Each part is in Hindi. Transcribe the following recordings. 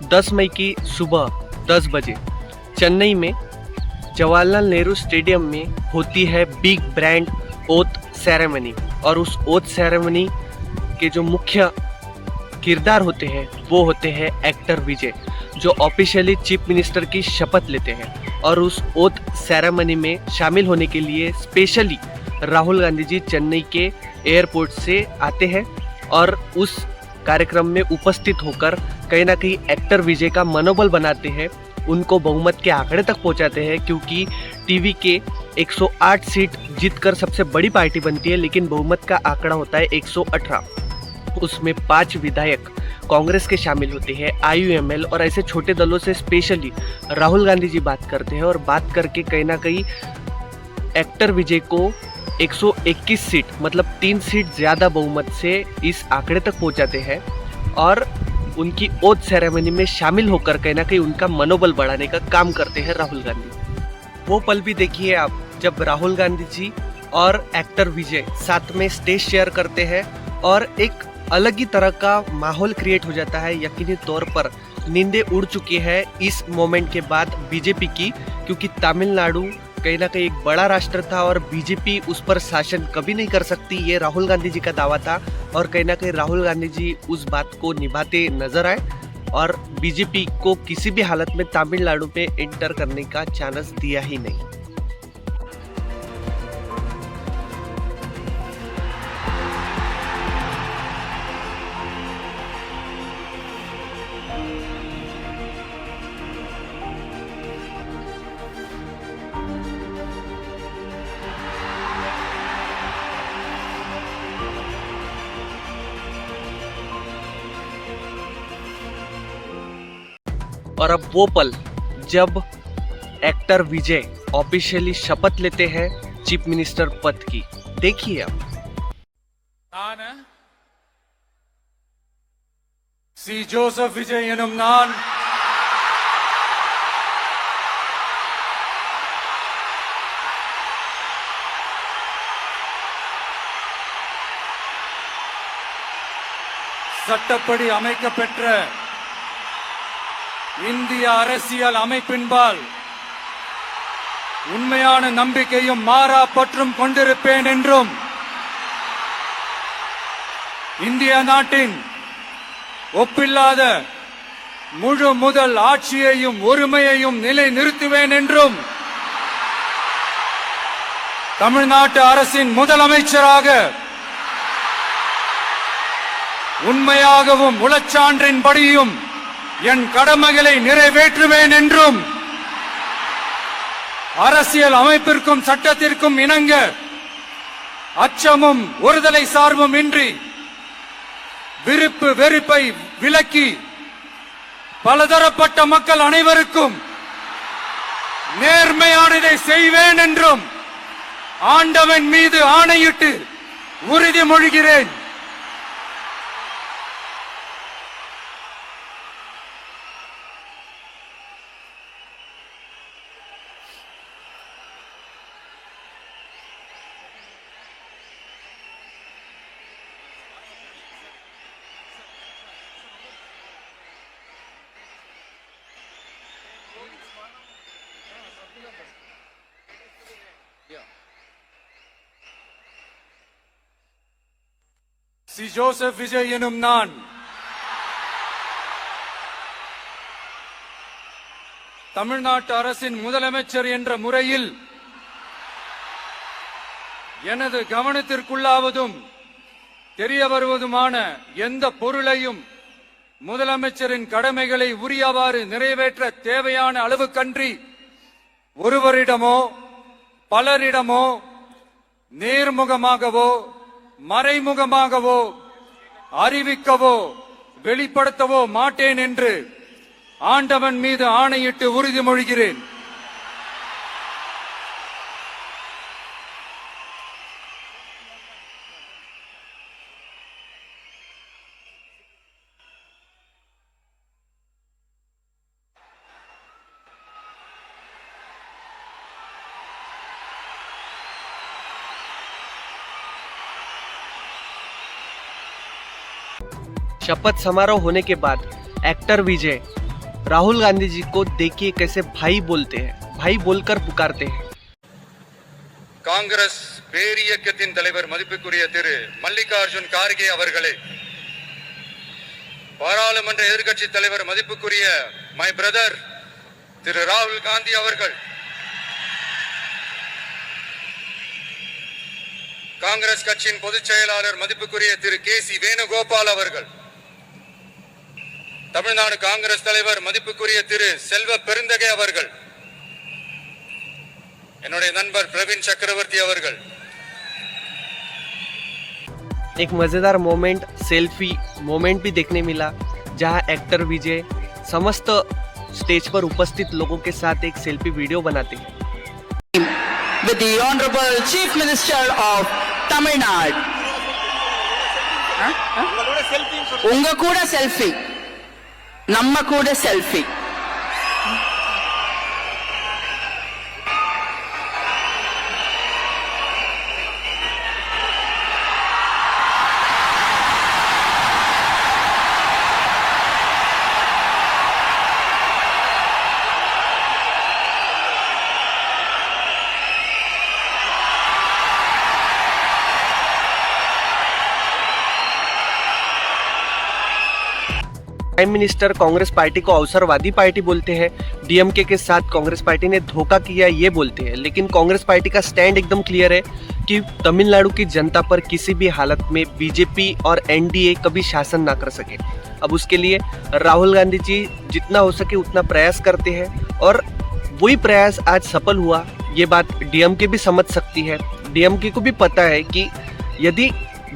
10 मई की सुबह 10 बजे चेन्नई में जवाहरलाल नेहरू स्टेडियम में होती है बिग ब्रांड ओथ सेरेमनी। और उस ओथ सेरेमनी के जो मुख्य किरदार होते हैं वो होते हैं एक्टर विजय, जो ऑफिशियली चीफ मिनिस्टर की शपथ लेते हैं। और उस ओथ सेरेमनी में शामिल होने के लिए स्पेशली राहुल गांधी जी चेन्नई के एयरपोर्ट से आते हैं और उस कार्यक्रम में उपस्थित होकर कहीं ना कहीं एक्टर विजय का मनोबल बनाते हैं, उनको बहुमत के आंकड़े तक पहुंचाते हैं। क्योंकि टीवी के 108 सीट जीतकर सबसे बड़ी पार्टी बनती है, लेकिन बहुमत का आंकड़ा होता है 118। उसमें 5 विधायक कांग्रेस के शामिल होते हैं, IUML और ऐसे छोटे दलों से स्पेशली राहुल गांधी जी बात करते हैं और बात करके कहीं ना कहीं एक्टर विजय को 121 सीट मतलब 3 सीट ज़्यादा बहुमत से इस आंकड़े तक पहुंचाते हैं। और उनकी ओथ सेरेमनी में शामिल होकर कहीं ना कहीं उनका मनोबल बढ़ाने का काम करते हैं राहुल गांधी। वो पल भी देखिए आप जब राहुल गांधी जी और एक्टर विजय साथ में स्टेज शेयर करते हैं और एक अलग ही तरह का माहौल क्रिएट हो जाता है। यकीनी तौर पर नींदें उड़ चुकी है इस मोमेंट के बाद बीजेपी की, क्योंकि तमिलनाडु कहीं ना कहीं एक बड़ा राष्ट्र था और बीजेपी उस पर शासन कभी नहीं कर सकती, ये राहुल गांधी जी का दावा था। और कहीं ना कहीं राहुल गांधी जी उस बात को निभाते नजर आए और बीजेपी को किसी भी हालत में तमिलनाडु में एंटर करने का चांस दिया ही नहीं। और अब वो पल जब एक्टर विजय ऑफिशियली शपथ लेते हैं चीफ मिनिस्टर पद की, देखिए आप। सी जोसेफ विजय एनुम नान சட்டப்படி அமைக்கப்பெற்ற இந்திய அரசியல் அமைப்பின்பால் உண்மையான நம்பிக்கையும் மாறா பற்றும் கொண்டிருப்பேன் என்றும் இந்திய நாட்டின் ஒப்பில்லாத முழு முதல் ஆட்சியையும் ஒருமையையும் நிலைநிறுத்துவேன் என்றும் தமிழ்நாட்டு அரசின் முதலமைச்சராக உண்மையாகவும் உளச்சான்றின்படியும் என் கடமைகளை நிறைவேற்றுவேன் என்றும் அரசியல் அமைப்பிற்கும் சட்டத்திற்கும் இணங்க அச்சமும் ஒருதலை சார்பும் இன்றி விருப்பு வெறுப்பை விலக்கி பலதரப்பட்ட மக்கள் அனைவருக்கும் நேர்மையானதை செய்வேன் என்றும் ஆண்டவன் மீது ஆணையிட்டு உறுதிமொழிகிறேன். சி ஜோசப் விஜய் எனும் நான் தமிழ்நாட்டு அரசின் முதலமைச்சர் என்ற முறையில் எனது கவனத்திற்குள்ளாவதும் தெரிய வருவதுமான எந்த பொருளையும் முதலமைச்சரின் கடமைகளை உரியவாறு நிறைவேற்ற தேவையான அளவுக்கன்றி ஒருவரிடமோ பலரிடமோ நேர்முகமாகவோ மறைமுகமாகவோ அறிவிக்கவோ வெளிப்படுத்தவோ மாட்டேன் என்று ஆண்டவன் மீது ஆணையிட்டு உறுதிமொழிகிறேன். शपथ समारोह होने के बाद एक्टर विजय राहुल गांधी जी को देखिए कैसे भाई बोलते हैं, भाई बोलकर पुकारते हैं। காங்கிரஸ் பேரியக்கத்தின் தலைவர் மதிப்புக்குரிய திரு மல்லிகார்ஜுன் கார்கே அவர்களே, பாராளுமன்ற எதிர்க்கட்சி தலைவர் மதிப்புக்குரிய மை பிரதர் திரு ராகுல் காந்தி அவர்கள், காங்கிரஸ் கட்சியின் பொதுச் செயலாளர் மதிப்புக்குரிய திரு கே.சி. வேணுகோபால் அவர்கள், தமிழ்நாடு காங்கிரஸ் தலைவர் மதிப்புக்குரிய திரு செல்வ பெருந்தகை அவர்கள், என்னுடைய நண்பர் பிரவீன் சக்கரவர்த்தி அவர்கள், एक मज़ेदार मोमेंट, सेल्फी मोमेंट भी देखने मिला, जहां एक्टर विजय समस्त स्टेज पर उपस्थित लोगों के साथ एक सेल्फी वीडियो बनाते हैं। With the Honorable Chief Minister of Tamil Nadu. உங்க கூட செல்ஃபி, நம்ம கூட selfie. Prime minister Congress party को अवसरवादी पार्टी बोलते हैं, डीएमके के साथ कांग्रेस पार्टी ने धोखा किया ये बोलते हैं, लेकिन कांग्रेस पार्टी का स्टैंड एकदम क्लियर है कि तमिलनाडु की जनता पर किसी भी हालत में बीजेपी और एनडीए कभी शासन ना कर सके। अब उसके लिए राहुल गांधी जी जितना हो सके उतना प्रयास करते हैं और वही प्रयास आज सफल हुआ, ये बात डीएमके भी समझ सकती है। डीएमके को भी पता है कि यदि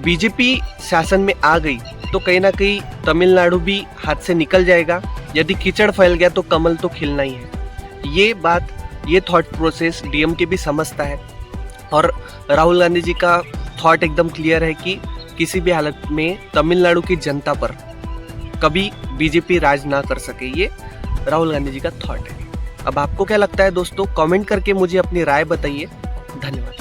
बीजेपी शासन में आ गई तो कहीं ना कहीं तमिलनाडु भी हाथ से निकल जाएगा, यदि कीचड़ फैल गया तो कमल तो खिलना ही है। ये बात, ये थॉट प्रोसेस डीएमके भी समझता है और राहुल गांधी जी का थॉट एकदम क्लियर है कि किसी भी हालत में तमिलनाडु की जनता पर कभी बीजेपी राज ना कर सके, ये राहुल गांधी जी का थॉट है। अब आपको क्या लगता है दोस्तों, कमेंट करके मुझे अपनी राय बताइए। धन्यवाद।